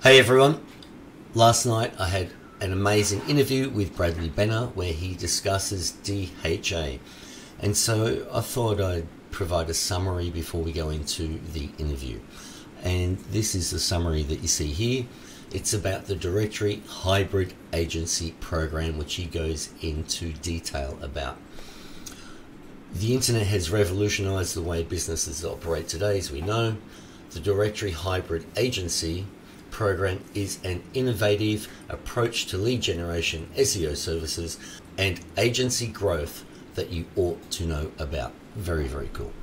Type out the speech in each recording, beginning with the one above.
Hey everyone, last night I had an amazing interview with Bradley Benner where he discusses DHA, and so I thought I'd provide a summary before we go into the interview. And this is the summary that you see here. It's about the directory hybrid agency program, which he goes into detail about. The internet has revolutionized the way businesses operate today, as we know. The directory hybrid agency program is an innovative approach to lead generation, SEO services, and agency growth that you ought to know about. Very, very cool.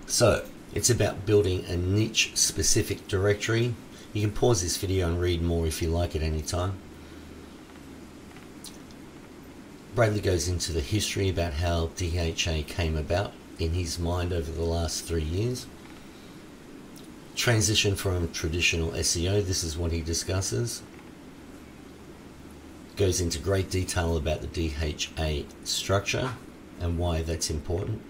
So it's about building a niche specific directory. You can pause this video and read more if you like at any time. Bradley goes into the history about how DHA came about in his mind over the last 3 years. Transition from traditional SEO, this is what he discusses. Goes into great detail about the DHA structure and why that's important.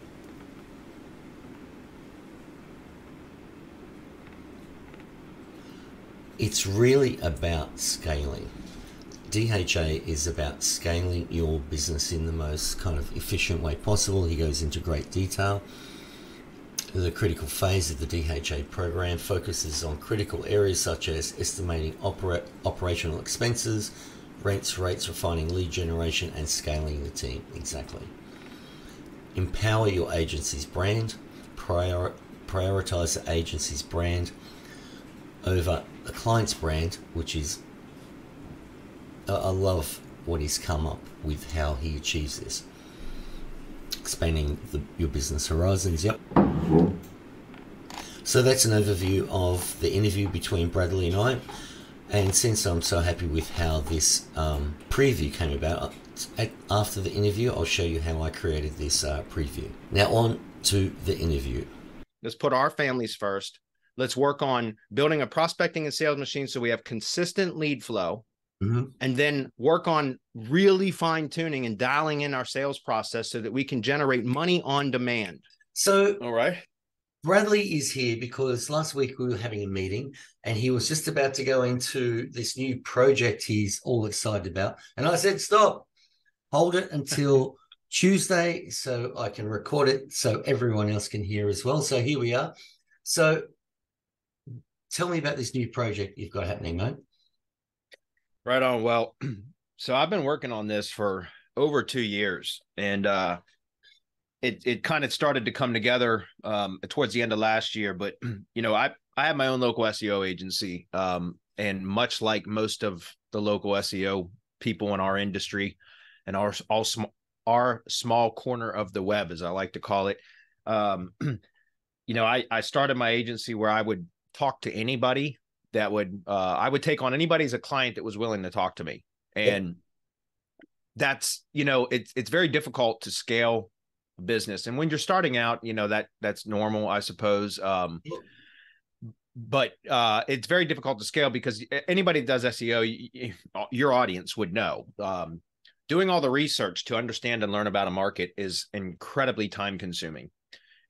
It's really about scaling. DHA is about scaling your business in the most kind of efficient way possible. He goes into great detail. The critical phase of the DHA program focuses on critical areas such as estimating operational expenses, rents, rates, refining lead generation, and scaling the team. Exactly. Empower your agency's brand. Prioritize the agency's brand over the client's brand, which is, I love what he's come up with, how he achieves this. Expanding your business horizons. Yep. So that's an overview of the interview between Bradley and I. And since I'm so happy with how this preview came about, after the interview, I'll show you how I created this preview. Now on to the interview. Let's put our families first. Let's work on building a prospecting and sales machine so we have consistent lead flow. And then work on really fine tuning and dialing in our sales process so that we can generate money on demand. So, all right, Bradley is here because last week we were having a meeting and he was just about to go into this new project he's all excited about. And I said, stop, hold it until Tuesday so I can record it so everyone else can hear as well. So here we are. So tell me about this new project you've got happening, mate. Right on. Well, so I've been working on this for over 2 years, and it kind of started to come together towards the end of last year. But you know, I have my own local SEO agency, and much like most of the local SEO people in our industry, and our small corner of the web, as I like to call it, you know, I started my agency where I would talk to anybody that would I would take on anybody as a client that was willing to talk to me. And that's, you know, it's very difficult to scale a business. And when you're starting out, you know, that's normal, I suppose. But it's very difficult to scale because anybody that does SEO, your audience would know. Doing all the research to understand and learn about a market is incredibly time consuming.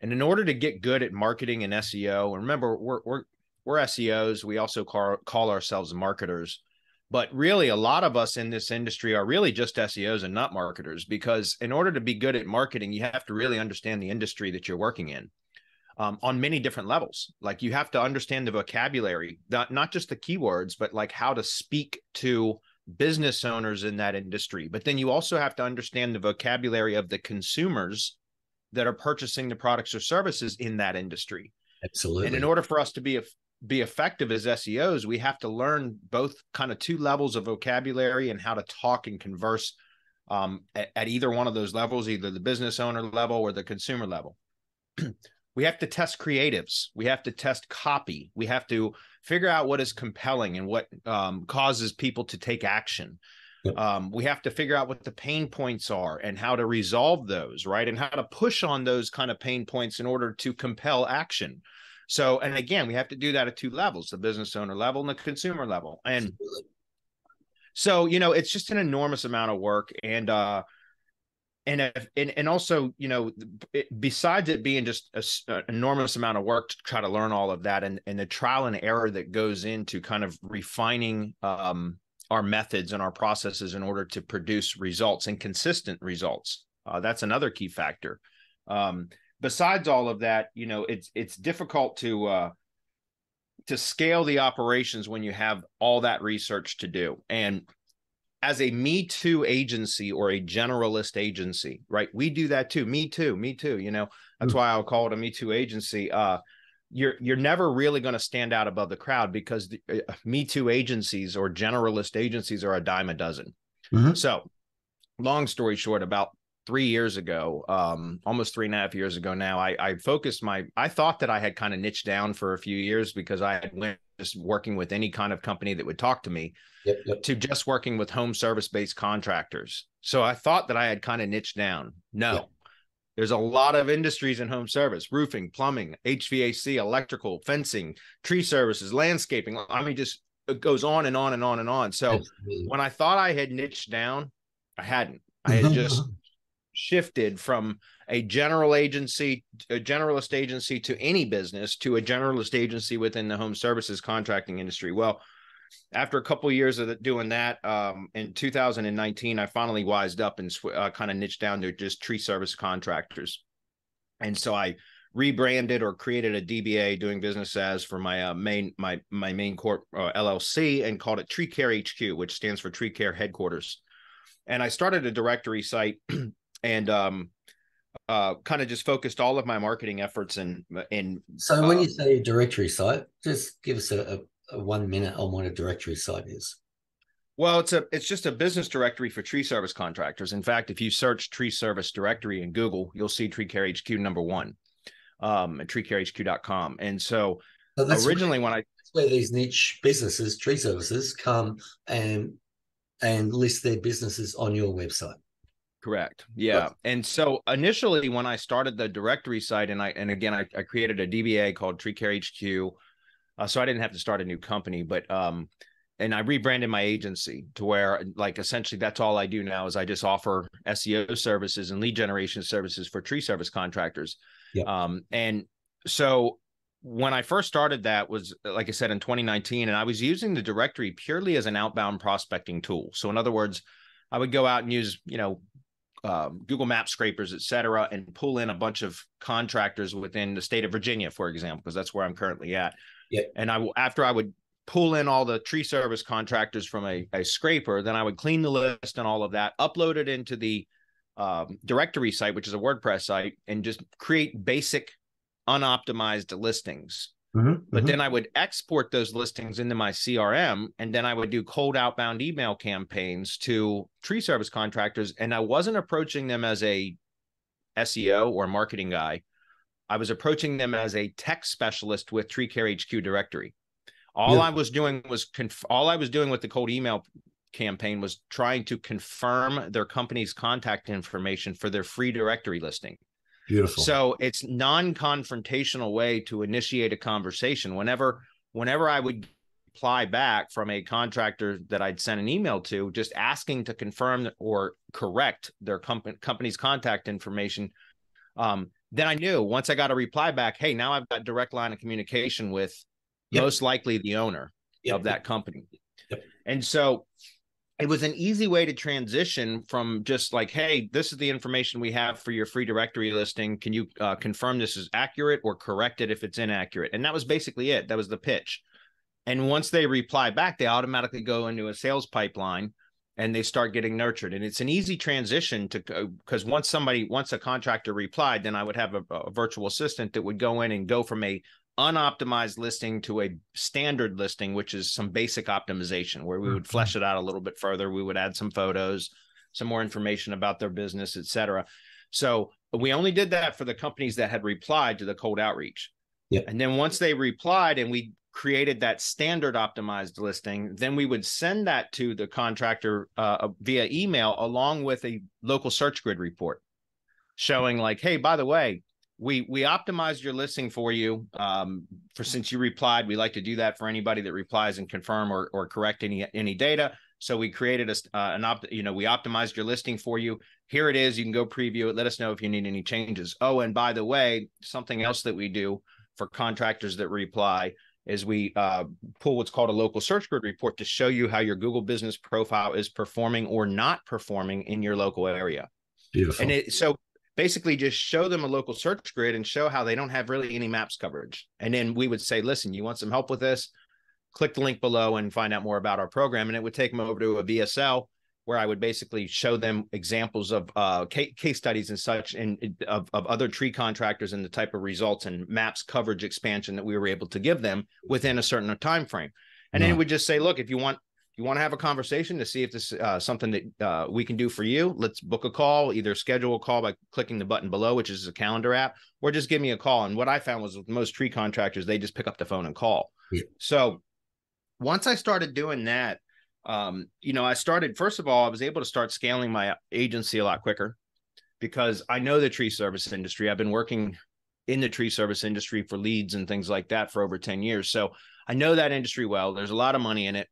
And in order to get good at marketing and SEO, and remember, we're SEOs. We also call ourselves marketers. But really, a lot of us in this industry are really just SEOs and not marketers, because in order to be good at marketing, you have to really understand the industry that you're working in on many different levels. Like you have to understand the vocabulary, not just the keywords, but like how to speak to business owners in that industry. But then you also have to understand the vocabulary of the consumers that are purchasing the products or services in that industry. Absolutely. And in order for us to be effective as SEOs, we have to learn both kind of 2 levels of vocabulary and how to talk and converse at either one of those levels, either the business owner level or the consumer level. We have to test creatives. We have to test copy. We have to figure out what is compelling and what causes people to take action. We have to figure out what the pain points are and how to resolve those, right? And how to push on those kind of pain points in order to compel action. So, and again, we have to do that at 2 levels, the business owner level and the consumer level. And so, you know, it's just an enormous amount of work. And and also, you know, besides it being just an enormous amount of work to try to learn all of that, and the trial and error that goes into kind of refining our methods and our processes in order to produce results and consistent results. That's another key factor. Besides all of that, you know, it's difficult to scale the operations when you have all that research to do. And as a Me Too agency or a generalist agency, right? We do that too. Me too. You know, that's why I'll call it a Me Too agency. You're never really going to stand out above the crowd, because the Me Too agencies or generalist agencies are a dime a dozen. So, long story short, about 3 years ago, almost 3.5 years ago now, I thought that I had kind of niched down for a few years, because I had went just working with any kind of company that would talk to me, to just working with home service-based contractors. So I thought that I had kind of niched down. No, there's a lot of industries in home service: roofing, plumbing, HVAC, electrical, fencing, tree services, landscaping. I mean, just it goes on and on and on and on. So when I thought I had niched down, I hadn't. I had just shifted from a generalist agency to any business, to a generalist agency within the home services contracting industry. Well, after a couple of years of doing that, in 2019, I finally wised up and kind of niched down to just tree service contractors. And so I rebranded or created a DBA, doing business as, for my main corp LLC, and called it Tree Care HQ, which stands for Tree Care Headquarters. And I started a directory site and kind of just focused all of my marketing efforts in. So when you say directory site, just give us a 1 minute on what a directory site is. Well, it's just a business directory for tree service contractors. In fact, if you search tree service directory in Google, you'll see Tree Care HQ #1 at treecarehq.com. And so originally, that's where these niche businesses, tree services, come and list their businesses on your website. Correct. Yeah. Right. And so initially, when I started the directory site, and I created a DBA called Tree Care HQ. So I didn't have to start a new company, but and I rebranded my agency to where, like, essentially that's all I do now is I just offer SEO services and lead generation services for tree service contractors. And so when I first started, that was, like I said, in 2019, and I was using the directory purely as an outbound prospecting tool. So in other words, I would go out and use, you know, Google Map scrapers, et cetera, and pull in a bunch of contractors within the state of Virginia, for example, because that's where I'm currently at. And after I would pull in all the tree service contractors from a scraper, then I would clean the list and all of that, upload it into the directory site, which is a WordPress site, and just create basic unoptimized listings. But then I would export those listings into my CRM, and then I would do cold outbound email campaigns to tree service contractors. And I wasn't approaching them as a SEO or marketing guy. I was approaching them as a tech specialist with Tree Care HQ directory. All I was doing with the cold email campaign was trying to confirm their company's contact information for their free directory listing. Beautiful. So it's non-confrontational way to initiate a conversation. Whenever I would reply back from a contractor that I'd sent an email to, just asking to confirm or correct their company's contact information, then I knew once I got a reply back, hey, now I've got direct line of communication with most likely the owner of that company. And so it was an easy way to transition from just like, hey, this is the information we have for your free directory listing. Can you confirm this is accurate or correct it if it's inaccurate? And that was basically it. That was the pitch. And once they reply back, they automatically go into a sales pipeline and they start getting nurtured. And it's an easy transition because once a contractor replied, then I would have a virtual assistant that would go in and go from a unoptimized listing to a standard listing, which is some basic optimization where we would flesh it out a little bit further. We would add some photos, some more information about their business, et cetera. So we only did that for the companies that had replied to the cold outreach. And then once they replied and we created that standard optimized listing, then we would send that to the contractor via email along with a local search grid report showing like, hey, by the way, we optimized your listing for you since you replied. We like to do that for anybody that replies and confirm or correct any data. So we created we optimized your listing for you. Here it is. You can go preview it. Let us know if you need any changes. Oh, and by the way, something else that we do for contractors that reply is we pull what's called a local search grid report to show you how your Google business profile is performing or not performing in your local area. Beautiful. And so basically just show them a local search grid and show how they don't have really any maps coverage. And then we would say, listen, you want some help with this? Click the link below and find out more about our program. And it would take them over to a VSL where I would basically show them examples of case studies and such, and of other tree contractors and the type of results and maps coverage expansion that we were able to give them within a certain time frame. And then it would just say, look, if you want to have a conversation to see if this is something that we can do for you, let's book a call, either schedule a call by clicking the button below, which is a calendar app, or just give me a call. And what I found was with most tree contractors, they just pick up the phone and call. Yeah. So once I started doing that, first of all, I was able to start scaling my agency a lot quicker because I know the tree service industry. I've been working in the tree service industry for leads and things like that for over 10 years. So I know that industry well. There's a lot of money in it.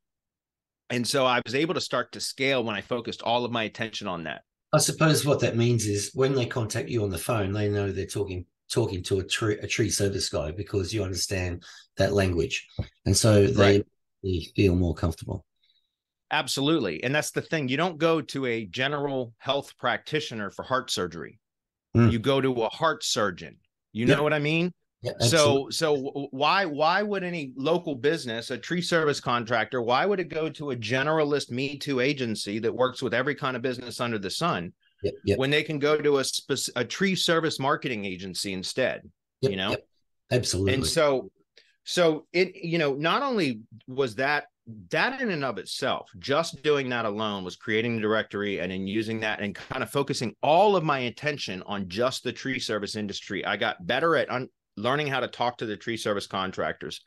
And so I was able to start to scale when I focused all of my attention on that. I suppose what that means is when they contact you on the phone, they know they're talking to a tree service guy because you understand that language. And so they feel more comfortable. Absolutely. And that's the thing. You don't go to a general health practitioner for heart surgery. You go to a heart surgeon. You know what I mean? Yeah, so why would any local business, a tree service contractor, why would it go to a generalist Me Too agency that works with every kind of business under the sun when they can go to a tree service marketing agency instead? Absolutely. And so it, not only was that in and of itself, just doing that alone was creating the directory and then using that and kind of focusing all of my attention on just the tree service industry. I got better at learning how to talk to the tree service contractors.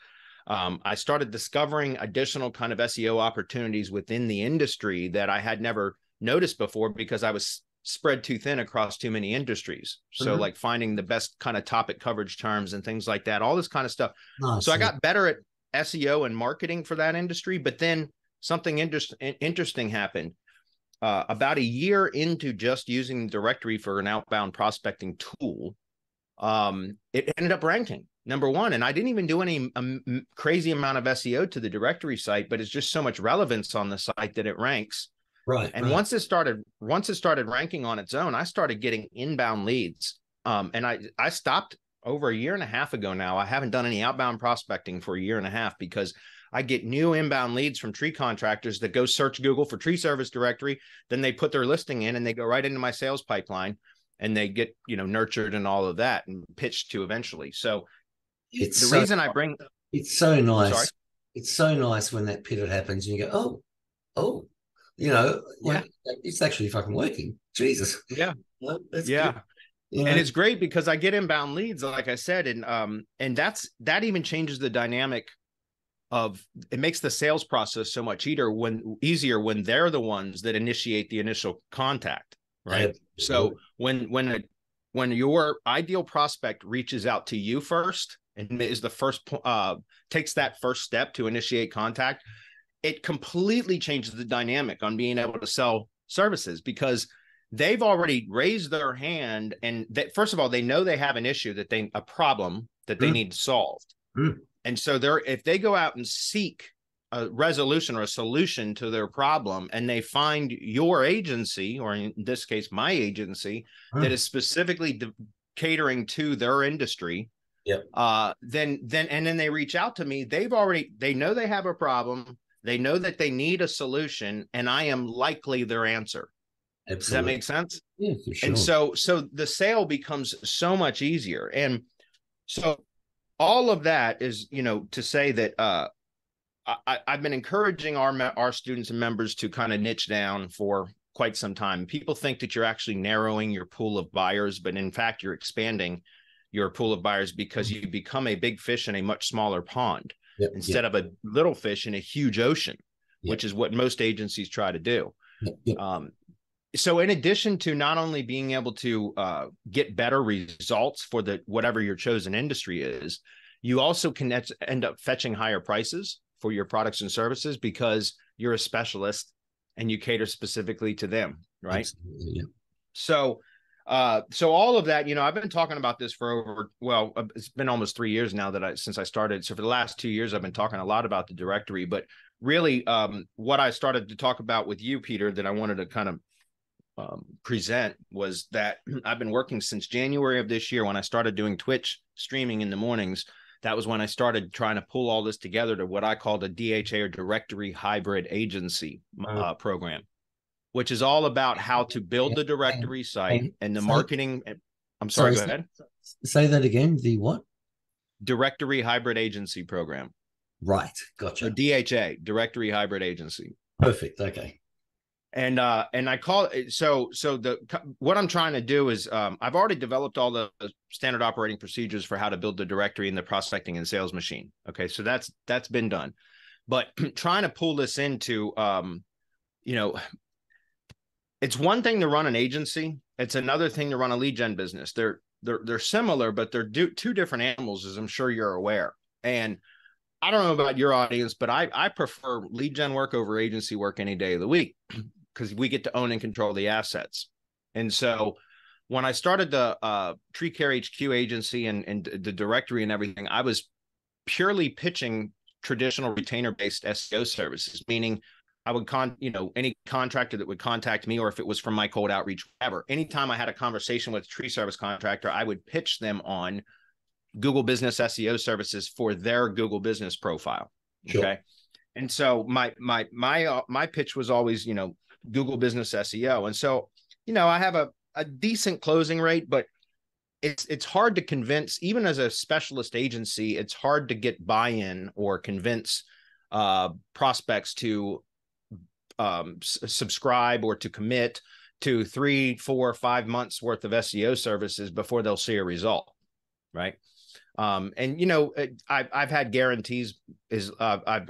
I started discovering additional kind of SEO opportunities within the industry that I had never noticed before because I was spread too thin across too many industries. So like finding the best kind of topic coverage terms and things like that, all this kind of stuff. So I got better at SEO and marketing for that industry. But then something interesting happened. About a year into just using the directory for an outbound prospecting tool, it ended up ranking #1. And I didn't even do any crazy amount of SEO to the directory site, but it's just so much relevance on the site that it ranks. And once it started ranking on its own, I started getting inbound leads. And I stopped over a year and a half ago now. I haven't done any outbound prospecting for a year and a half because I get new inbound leads from tree contractors that go search Google for tree service directory. Then they put their listing in and they go right into my sales pipeline and they get, nurtured and all of that and pitched to eventually. So it's so nice. It's so nice when that pivot happens and you go, oh, it's actually fucking working. Jesus. Yeah. That's good. And it's great because I get inbound leads, like I said, and that even changes the dynamic of it makes the sales process so much easier when they're the ones that initiate the initial contact, right? So when your ideal prospect reaches out to you first and is the first takes that first step to initiate contact, it completely changes the dynamic on being able to sell services because they've already raised their hand. And first of all, they know they have an issue a problem that they need solved. And so if they go out and seek a resolution or a solution to their problem and they find your agency, or in this case, my agency, that is specifically catering to their industry, then they reach out to me. They know they have a problem. They know that they need a solution, and I am likely their answer. Absolutely. Does that make sense? Yeah, for sure. And so the sale becomes so much easier. And so all of that is, to say that I've been encouraging our students and members to kind of niche down for quite some time. People think that you're actually narrowing your pool of buyers, but in fact, you're expanding your pool of buyers because you become a big fish in a much smaller pond instead of a little fish in a huge ocean, which is what most agencies try to do. So in addition to not only being able to get better results for whatever your chosen industry is, you also can end up fetching higher prices for your products and services because you're a specialist and you cater specifically to them, right? Absolutely, yeah. So all of that, I've been talking about this for it's been almost 3 years now since I started. So for the last 2 years, I've been talking a lot about the directory, but really, what I started to talk about with you, Peter, that I wanted to kind of present was that I've been working since January of this year when I started doing Twitch streaming in the mornings. That was when I started trying to pull all this together to what I called a DHA, or directory hybrid agency program, which is all about how to build the directory site and the marketing. I'm sorry, go ahead. Say that again. The what? Directory hybrid agency program. Right. Gotcha. So DHA, directory hybrid agency. Perfect. Okay. And I call it, what I'm trying to do is, I've already developed all the standard operating procedures for how to build the directory and the prospecting and sales machine. Okay. So that's been done, but trying to pull this into, it's one thing to run an agency. It's another thing to run a lead gen business. They're similar, but they're two different animals, as I'm sure you're aware. And I don't know about your audience, but I prefer lead gen work over agency work any day of the week, because we get to own and control the assets. And so when I started the Tree Care HQ agency and the directory and everything, I was purely pitching traditional retainer-based SEO services, meaning I would any contractor that would contact me, or if it was from my cold outreach, whatever, anytime I had a conversation with a tree service contractor, I would pitch them on Google Business SEO services for their Google Business profile. Sure. Okay. And so my pitch was always, Google Business SEO. And so, I have a decent closing rate, but it's hard to convince, even as a specialist agency, it's hard to get buy-in or convince prospects to subscribe or to commit to 3, 4, 5 months worth of SEO services before they'll see a result. Right. I've had guarantees I've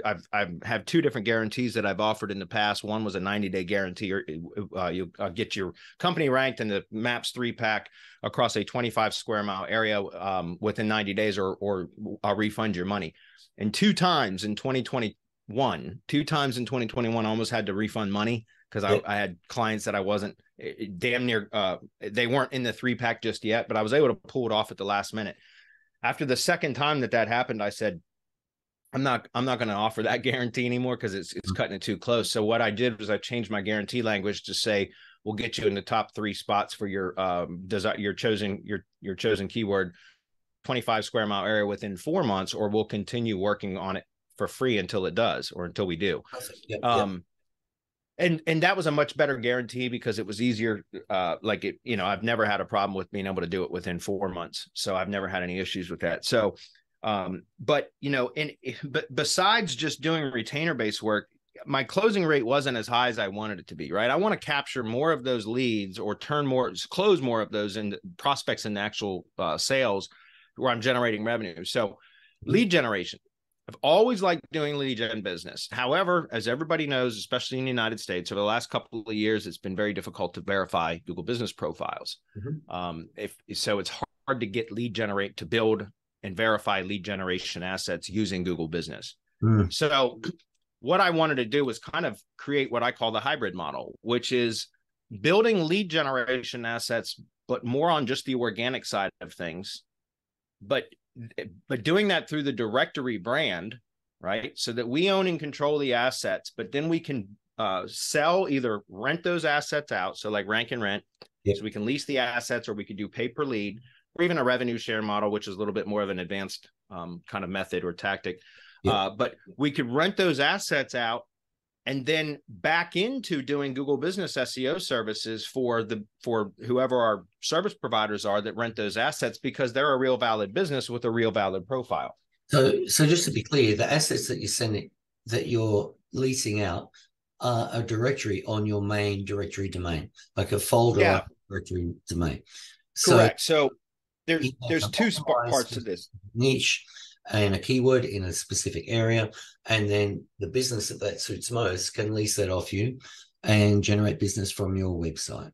have 2 different guarantees that I've offered in the past. One was a 90-day guarantee, or you get your company ranked in the MAPS 3-pack across a 25 square mile area within 90 days, or I'll refund your money. And 2 times in 2021, I almost had to refund money because I had clients that I wasn't damn near, they weren't in the 3-pack just yet, but I was able to pull it off at the last minute. After the second time that happened, I said, I'm not going to offer that guarantee anymore, because it's cutting it too close. So what I did was I changed my guarantee language to say, we'll get you in the top 3 spots for your chosen keyword, 25 square mile area within 4 months, or we'll continue working on it for free until it does, or until we do. Yep. And that was a much better guarantee because it was easier. I've never had a problem with being able to do it within 4 months. So I've never had any issues with that. So, but besides just doing retainer-based work, my closing rate wasn't as high as I wanted it to be, right? I want to capture more of those leads, or close more of those in prospects in the actual sales where I'm generating revenue. So lead generation. I've always liked doing lead gen business. However, as everybody knows, especially in the United States, over the last couple of years, it's been very difficult to verify Google business profiles. So it's hard to get to build and verify lead generation assets using Google Business. So what I wanted to do was kind of create what I call the hybrid model, which is building lead generation assets, but more on just the organic side of things, but doing that through the directory brand, right? So that we own and control the assets, but then we can either rent those assets out. So like rank and rent. Yep. So we can lease the assets, or we could do pay per lead, or even a revenue share model, which is a little bit more of an advanced kind of method or tactic. Yep. But we could rent those assets out and then back into doing Google Business SEO services for whoever our service providers are that rent those assets, because they're a real valid business with a real valid profile. So just to be clear, the assets that you're leasing out are a directory on your main directory domain, like a folder directory domain. Correct. So there's 2 parts to this. Niche and a keyword in a specific area, and then the business that suits most can lease that off you and generate business from your website.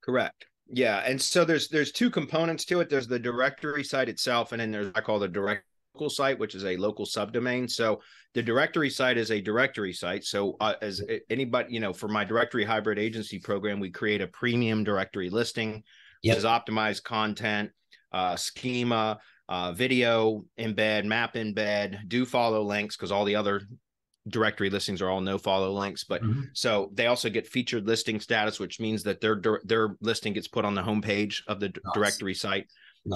Correct. Yeah. And so there's 2 components to it. There's the directory site itself, and then there's, I call the directory site, which is a local subdomain. So the directory site is a directory site. So as anybody, for my directory hybrid agency program, we create a premium directory listing, which is optimized content, schema, video embed, map embed, do follow links, because all the other directory listings are all no follow links. But so they also get featured listing status, which means that their listing gets put on the homepage of the directory site.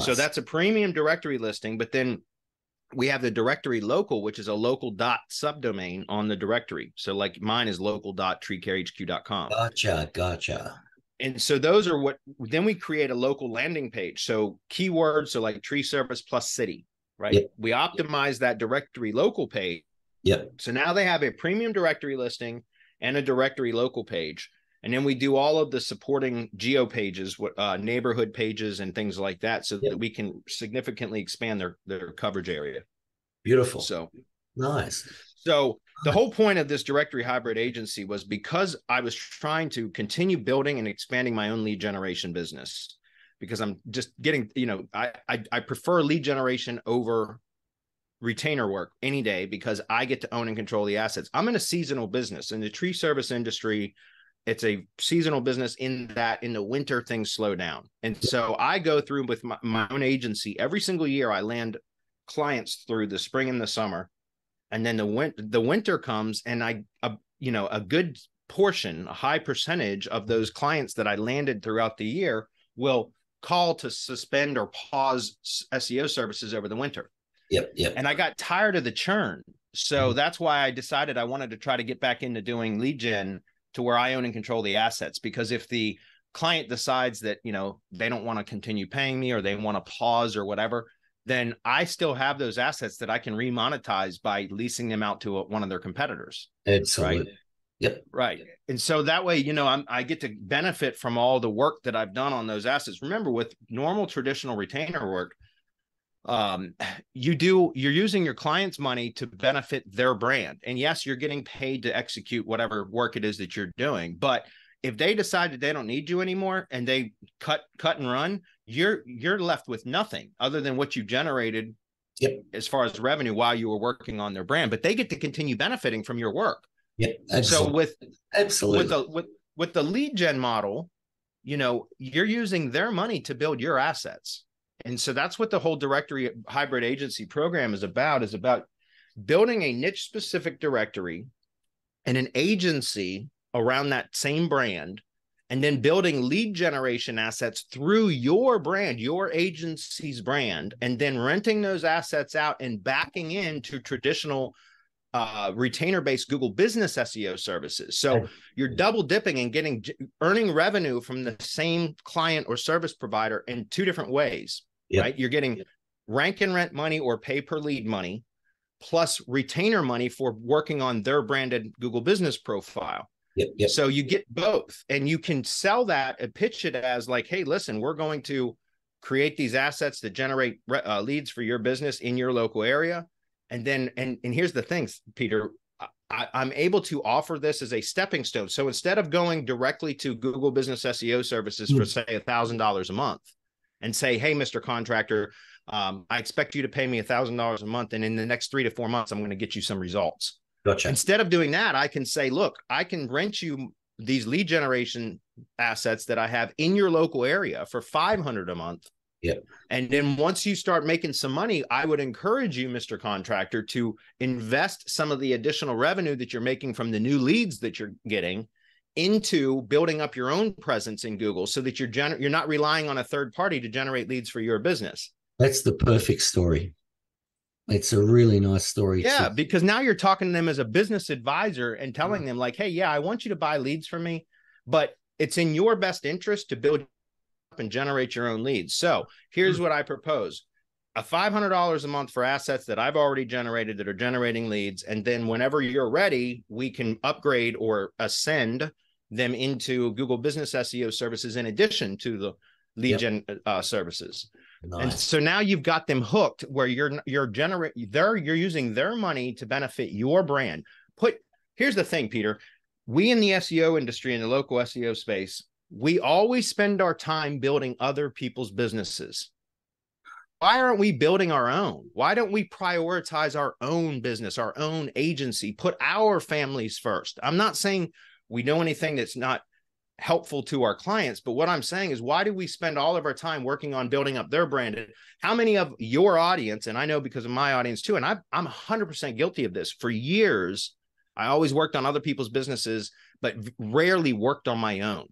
So that's a premium directory listing. But then we have the directory local, which is a local dot subdomain on the directory. So like mine is local.treecarehq.com. Gotcha. And so those are then we create a local landing page. So keywords, so like tree service plus city, right? We optimize that directory local page. So now they have a premium directory listing and a directory local page. And then we do all of the supporting geo pages, neighborhood pages and things like that, so that we can significantly expand their coverage area. Beautiful. So nice. So the whole point of this directory hybrid agency was because I was trying to continue building and expanding my own lead generation business, because I'm just getting, I prefer lead generation over retainer work any day, because I get to own and control the assets. I'm in a seasonal business. In the tree service industry, it's a seasonal business in that in the winter things slow down. And so I go through with my own agency every single year. I land clients through the spring and the summer, and then the winter comes, and a good portion, a high percentage of those clients that I landed throughout the year will call to suspend or pause SEO services over the winter. And I got tired of the churn. So that's why I decided I wanted to try to get back into doing lead gen to where I own and control the assets. Because if the client decides that, they don't want to continue paying me, or they want to pause or whatever, then I still have those assets that I can remonetize by leasing them out to one of their competitors. Absolutely. Right? Right. And so that way, I get to benefit from all the work that I've done on those assets. Remember, with normal traditional retainer work, you're using your client's money to benefit their brand. And yes, you're getting paid to execute whatever work it is that you're doing. But if they decide that they don't need you anymore and they cut and run, you're left with nothing other than what you generated as far as revenue while you were working on their brand. But they get to continue benefiting from your work. Absolutely. So with the lead gen model, you're using their money to build your assets. And so that's what the whole directory hybrid agency program is about building a niche specific directory and an agency around that same brand, and then building lead generation assets through your brand, your agency's brand, and then renting those assets out and backing into traditional retainer-based Google Business SEO services. So you're double dipping and earning revenue from the same client or service provider in two different ways. Right? You're getting rank and rent money or pay per lead money, plus retainer money for working on their branded Google Business profile. So you get both, and you can sell that and pitch it as like, hey, listen, we're going to create these assets that generate leads for your business in your local area. And then, and here's the thing, Peter, I'm able to offer this as a stepping stone. So instead of going directly to Google Business SEO services for say $1,000 a month, and say, hey, Mr. Contractor, I expect you to pay me $1,000 a month, and in the next 3 to 4 months, I'm going to get you some results. Gotcha. Instead of doing that, I can say, look, I can rent you these lead generation assets that I have in your local area for $500 a month. And then once you start making some money, I would encourage you, Mr. Contractor, to invest some of the additional revenue that you're making from the new leads that you're getting into building up your own presence in Google, so that you're not relying on a third party to generate leads for your business. That's the perfect story. It's a really nice story. Yeah, because now you're talking to them as a business advisor and telling them like, hey, I want you to buy leads from me, but it's in your best interest to build up and generate your own leads. So here's what I propose. A $500 a month for assets that I've already generated that are generating leads. And then whenever you're ready, we can upgrade or ascend them into Google Business SEO services in addition to the lead gen services. Nice. And so now you've got them hooked where you're using their money to benefit your brand. Here's the thing, Peter. We in the SEO industry, in the local SEO space, we always spend our time building other people's businesses. why aren't we building our own? Why don't we prioritize our own business, our own agency, put our families first? I'm not saying we know anything that's not helpful to our clients, but what I'm saying is, why do we spend all of our time working on building up their brand? And how many of your audience, and I know because of my audience too, and I'm 100% guilty of this. For years, I always worked on other people's businesses, but rarely worked on my own.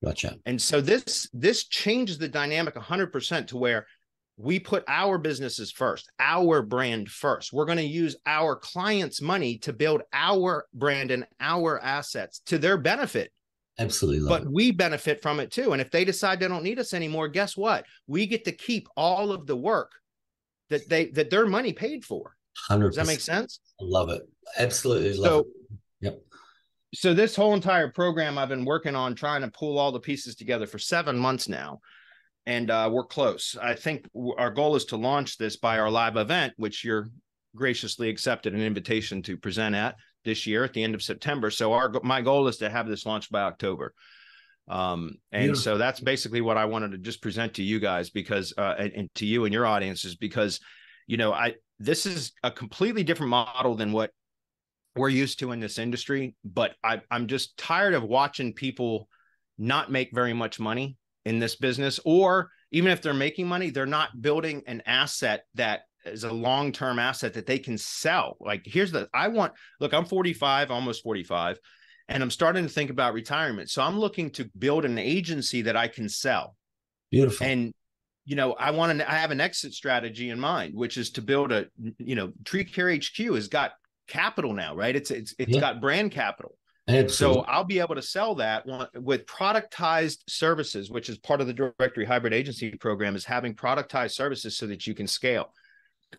Gotcha. And so this changes the dynamic 100% to where we put our businesses first, our brand first. We're going to use our clients' money to build our brand and our assets to their benefit. Absolutely. But we benefit from it too. And if they decide they don't need us anymore, guess what? We get to keep all of the work that their money paid for. 100%. Does that make sense? I love it. Absolutely love it. Yep. So this whole entire program I've been working on, trying to pull all the pieces together for 7 months now. And we're close. I think our goal is to launch this by our live event, which you're graciously accepted an invitation to present at this year at the end of September. So my goal is to have this launched by October. And so that's basically what I wanted to just present to you guys, because and to you and your audiences, because, you know, this is a completely different model than what we're used to in this industry. But I'm just tired of watching people not make very much money in this business, or even if they're making money, they're not building an asset that is a long-term asset that they can sell. Like, look, I'm 45, almost 45, and I'm starting to think about retirement. So I'm looking to build an agency that I can sell. Beautiful. And, you know, I have an exit strategy in mind, which is to build Tree Care HQ has got capital now, right? It's got brand capital. Absolutely. So I'll be able to sell that with productized services, which is part of the directory hybrid agency program, is having productized services so that you can scale.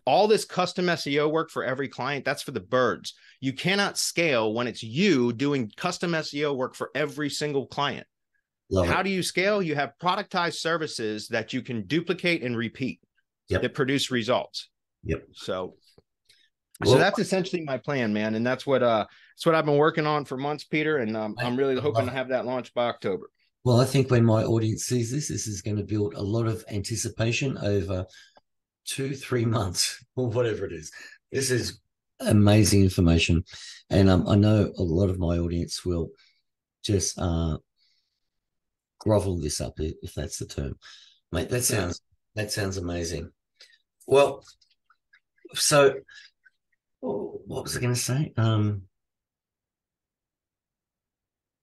All this custom SEO work for every client, that's for the birds. You cannot scale when it's you doing custom SEO work for every single client. How do you scale? You have productized services that you can duplicate and repeat that produce results. Yep. So that's essentially my plan, man. And that's what I've been working on for months, Peter. And I'm really hoping to have that launched by October. Well, I think when my audience sees this is going to build a lot of anticipation over 2-3 months or whatever it is. This is amazing information. And I know a lot of my audience will just grovel this up, if that's the term. Mate, that sounds amazing. Well, so what was I going to say?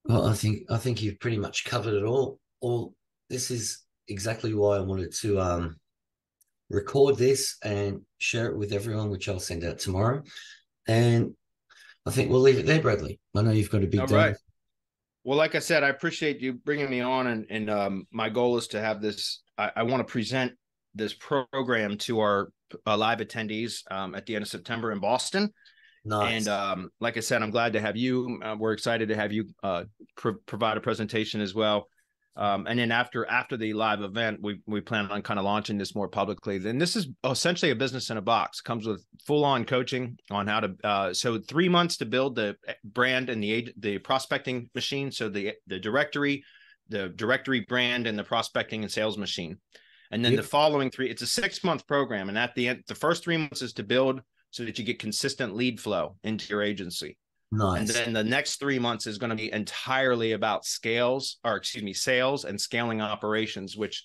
Well, I think you've pretty much covered it all. This is exactly why I wanted to record this and share it with everyone, which I'll send out tomorrow. And I think we'll leave it there, Bradley. I know you've got a big day. Right. Well, like I said, I appreciate you bringing me on, and my goal is to have this. I want to present this program to our live attendees at the end of September in Boston. Nice. And like I said, I'm glad to have you. We're excited to have you provide a presentation as well. And then after the live event, we plan on kind of launching this more publicly. Then this is essentially a business in a box. It comes with full-on coaching on how to. So 3 months to build the brand and the prospecting machine. So the directory brand, and the prospecting and sales machine. And then the following 3, it's a 6-month program. And at the end, the first 3 months is to build so that you get consistent lead flow into your agency. Nice. And then the next 3 months is going to be entirely about sales and scaling operations, which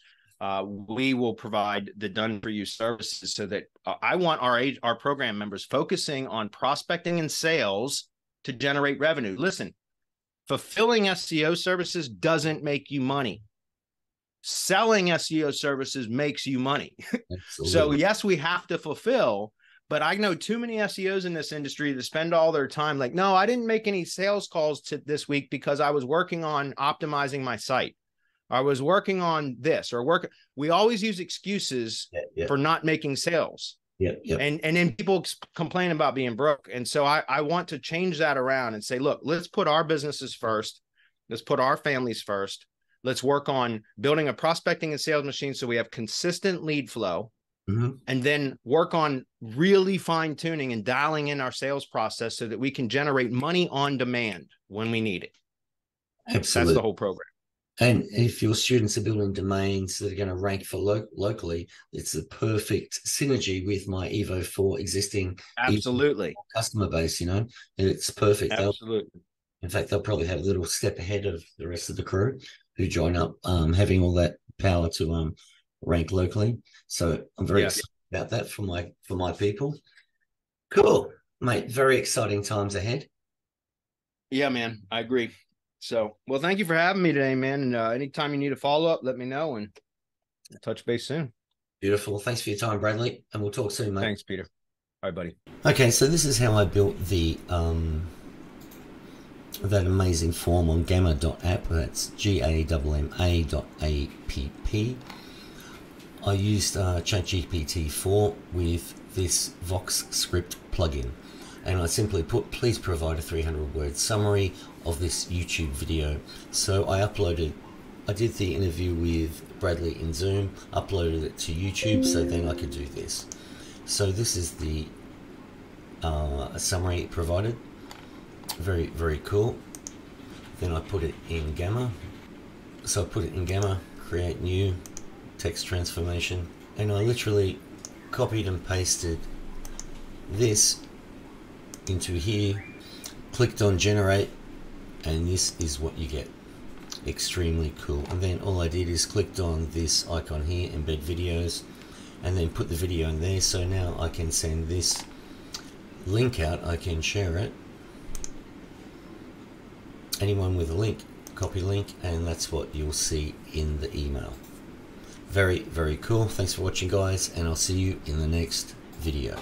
we will provide the done for you services, so that I want our program members focusing on prospecting and sales to generate revenue. Listen, fulfilling SEO services doesn't make you money. Selling SEO services makes you money. So yes, we have to fulfill, but I know too many SEOs in this industry that spend all their time like, no, I didn't make any sales calls this week because I was working on optimizing my site. I was working on this we always use excuses for not making sales. And then people complain about being broke. And so I want to change that around and say, look, let's put our businesses first. Let's put our families first. Let's work on building a prospecting and sales machine so we have consistent lead flow, and then work on really fine tuning and dialing in our sales process so that we can generate money on demand when we need it. Absolutely. That's the whole program. And if your students are building domains that are going to rank for locally, it's the perfect synergy with my Evo 4 existing Absolutely. customer base. It's perfect. Absolutely. In fact, they'll probably have a little step ahead of the rest of the crew who join up, having all that power to rank locally. So I'm very Yeah. excited about that for my people. Cool, mate. Very exciting times ahead. Yeah, man. I agree. So, well, thank you for having me today, man. And anytime you need a follow up, let me know and touch base soon. Beautiful. Thanks for your time, Bradley, and we'll talk soon, mate. Thanks, Peter. All right, buddy. Okay, so this is how I built the that amazing form on gamma.app. That's GAMMA.app. I used ChatGPT 4 with this Vox script plugin, and I simply put, please provide a 300-word summary of this YouTube video. So I did the interview with Bradley in Zoom, uploaded it to YouTube, so then I could do this. So this is the summary it provided. Very, very cool. Then I put it in Gamma. So I put it in Gamma, create new, text transformation, and I literally copied and pasted this into here, clicked on generate, and this is what you get. Extremely cool. And then all I did is clicked on this icon here, embed videos, and then put the video in there. So now I can send this link out, I can share it. Anyone with a link, copy link, and that's what you'll see in the email. Very, very cool. Thanks for watching, guys, and I'll see you in the next video.